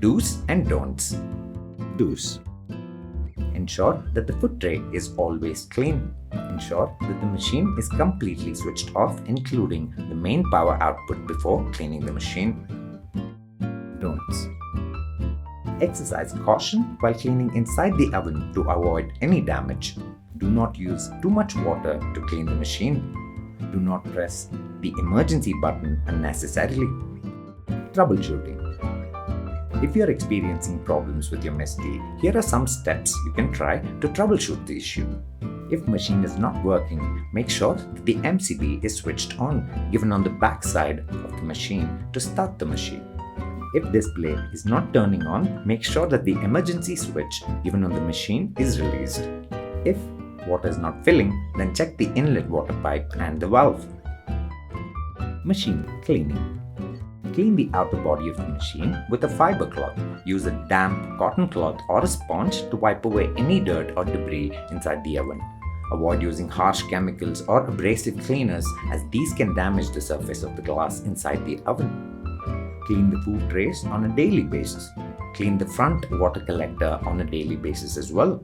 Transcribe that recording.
do's and don'ts. Do's. Ensure that the food tray is always clean. Ensure that the machine is completely switched off, including the main power output, before cleaning the machine. Don'ts. Exercise caution while cleaning inside the oven to avoid any damage. Do not use too much water to clean the machine. Do not press the emergency button unnecessarily. Troubleshooting. If you are experiencing problems with your Misty, here are some steps you can try to troubleshoot the issue. If machine is not working, make sure that the MCB is switched on, given on the back side of the machine to start the machine. If display is not turning on, make sure that the emergency switch given on the machine is released. If water is not filling, then check the inlet water pipe and the valve. Machine cleaning. Clean the outer body of the machine with a fiber cloth. Use a damp cotton cloth or a sponge to wipe away any dirt or debris inside the oven. Avoid using harsh chemicals or abrasive cleaners, as these can damage the surface of the glass inside the oven. Clean the food trays on a daily basis. Clean the front water collector on a daily basis as well.